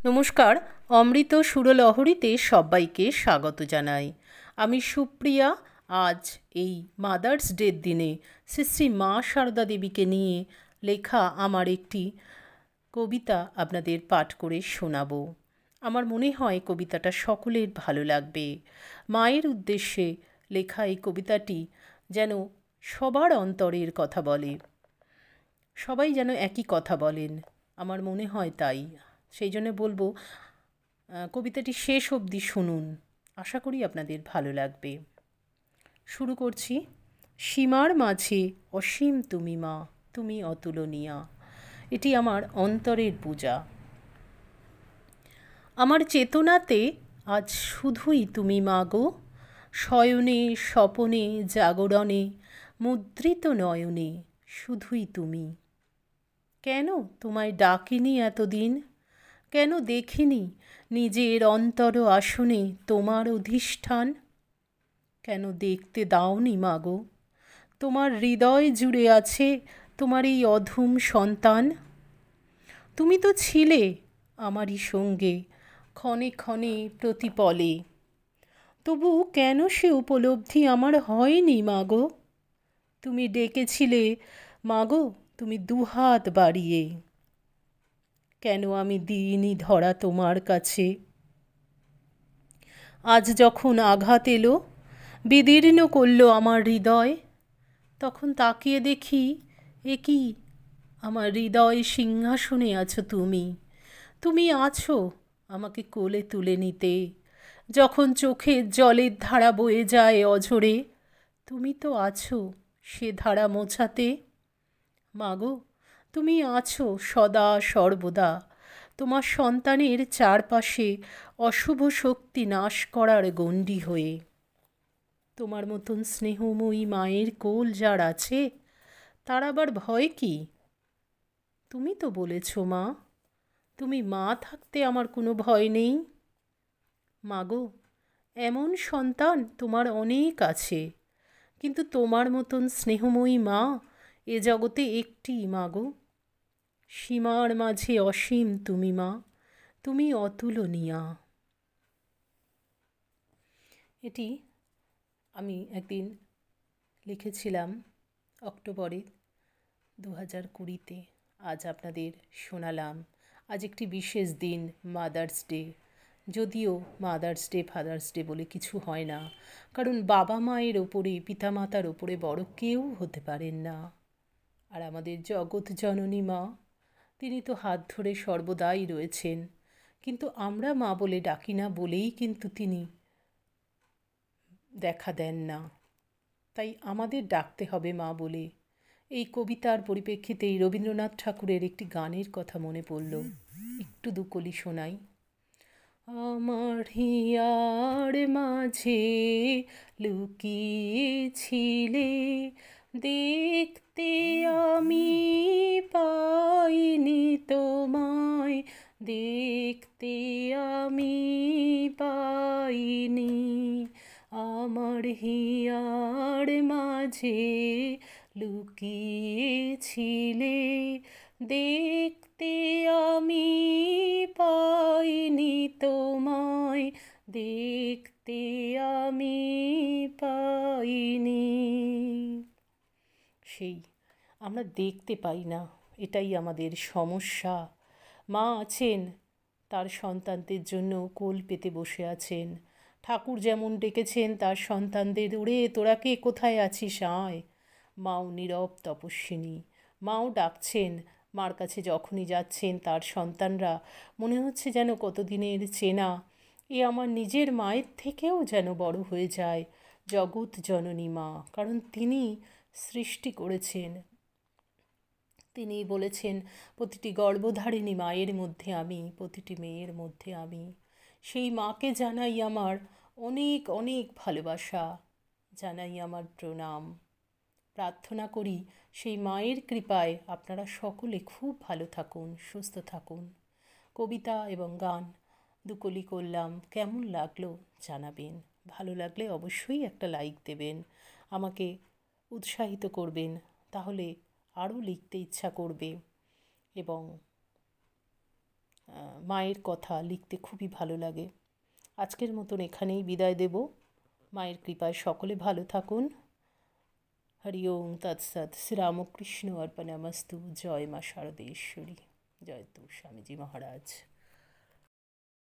নমস্কার। অমৃত সুরলহরীতে সবাইকে স্বাগত জানাই। আমি সুপ্রিয়া। আজ এই মাদার্স ডের দিনে শ্রী শ্রী মা সারদা দেবীকে নিয়ে লেখা আমার একটি কবিতা আপনাদের পাঠ করে শোনাবো। আমার মনে হয় কবিতাটা সকলের ভালো লাগবে। মায়ের উদ্দেশ্যে লেখা এই কবিতাটি যেন সবার অন্তরের কথা বলে, সবাই যেন একই কথা বলেন, আমার মনে হয় তাই। সেই জন্য বলবো কবিতাটি শেষ অবধি শুনুন, আশা করি আপনাদের ভালো লাগবে। শুরু করছি। সীমার মাঝে অসীম তুমি মা, তুমি অতুলনীয়া। এটি আমার অন্তরের পূজা। আমার চেতনাতে আজ শুধুই তুমি মা গো, শয়নে স্বপনে জাগরণে মুদ্রিত নয়নে শুধুই তুমি। কেন তোমায় ডাকিনি এতদিন, কেন দেখিনি নিজের অন্তর আসনে তোমার অধিষ্ঠান? কেন দেখতে দাওনি মাগো, তোমার হৃদয় জুড়ে আছে তোমার এই অধম সন্তান? তুমি তো ছিলে আমারই সঙ্গে ক্ষণে ক্ষণে প্রতিপলে, তবু কেন সে উপলব্ধি আমার হয়নি মাগো? তুমি ডেকেছিলে মাগো, তুমি দুহাত বাড়িয়ে, কেন আমি দিইনি ধরা তোমার কাছে? আজ যখন আঘাত এলো, বিদীর্ণ করল আমার হৃদয়, তখন তাকিয়ে দেখি এ কি, আমার হৃদয় সিংহাসনে আছো তুমি। তুমি আছো আমাকে কোলে তুলে নিতে, যখন চোখের জলের ধারা বয়ে যায় অঝরে, তুমি তো আছো সে ধারা মোছাতে। মাগো, তুমি আছো সদা সর্বদা তোমার সন্তানের চারপাশে অশুভ শক্তি নাশ করার গণ্ডি হয়ে। তোমার মতন স্নেহময়ী মায়ের কোল যার আছে, তার আবার ভয় কি? তুমি তো বলেছ মা, তুমি মা থাকতে আমার কোনো ভয় নেই। মাগো, এমন সন্তান তোমার অনেক আছে, কিন্তু তোমার মতন স্নেহময়ী মা এ জগতে একটি মাগো। সীমার মাঝে অসীম তুমি মা, তুমি অতুলনীয়া। এটি আমি একদিন লিখেছিলাম অক্টোবরে 2020-তে। আজ আপনাদের শোনালাম। আজ একটি বিশেষ দিন, মাদার্স ডে। যদিও মাদার্স ডে ফাদার্স ডে বলে কিছু হয় না, কারণ বাবা মায়ের ওপরে, পিতামাতার ওপরে বড় কেউ হতে পারেন না। আর আমাদের জগৎ জননী মা, তিনি তো হাত ধরে সর্বদাই রয়েছেন, কিন্তু আমরা মা বলে ডাকি না বলেই কিন্তু তিনি দেখা দেন না। তাই আমাদের ডাকতে হবে মা বলে। এই কবিতার পরিপ্রেক্ষিতেই রবীন্দ্রনাথ ঠাকুরের একটি গানের কথা মনে পড়ল, একটু দুকলি শোনাই। আমার হিয়ার মাঝে লুকিয়েছিলে, দেখতে আমি পাইনি তোমায়, দেখতে আমি পাইনি। আমার হিয়ার মাঝে লুকিয়েছিলে, দেখতে আমি পাইনি তোমায়, দেখতে আমি পাইনি। সেই আমরা দেখতে পাই না, এটাই আমাদের সমস্যা। মা আছেন, তার সন্তানদের জন্য কোল পেতে বসে আছেন। ঠাকুর যেমন ডেকেছেন তার সন্তানদের, ওরে তোরা কে কোথায় আছিস আয়। মাও নীরব তপস্বিনী, মাও ডাকছেন। মার কাছে যখনই যাচ্ছেন তার সন্তানরা মনে হচ্ছে যেন কতদিনের চেনা, এ আমার নিজের মায়ের থেকেও যেন বড় হয়ে যায় জগৎ জননী মা। কারণ তিনি সৃষ্টি করেছেন, তিনি বলেছেন প্রতিটি গর্ভধারিণী মায়ের মধ্যে আমি, প্রতিটি মেয়ের মধ্যে আমি। সেই মাকে জানাই আমার অনেক অনেক ভালোবাসা, জানাই আমার প্রণাম। প্রার্থনা করি সেই মায়ের কৃপায় আপনারা সকলে খুব ভালো থাকুন, সুস্থ থাকুন। কবিতা এবং গান দুকলি করলাম, কেমন লাগলো জানাবেন। ভালো লাগলে অবশ্যই একটা লাইক দেবেন, আমাকে উৎসাহিত করবেন, তাহলে আরও লিখতে ইচ্ছা করবে। এবং মায়ের কথা লিখতে খুবই ভালো লাগে। আজকের মতন এখানেই বিদায় দেব। মায়ের কৃপায় সকলে ভালো থাকুন। হরি ওম তৎসৎ। শ্রীরামকৃষ্ণ অর্পণমস্তু। জয় মা শারদেশ্বরী। জয় তো স্বামীজি মহারাজ।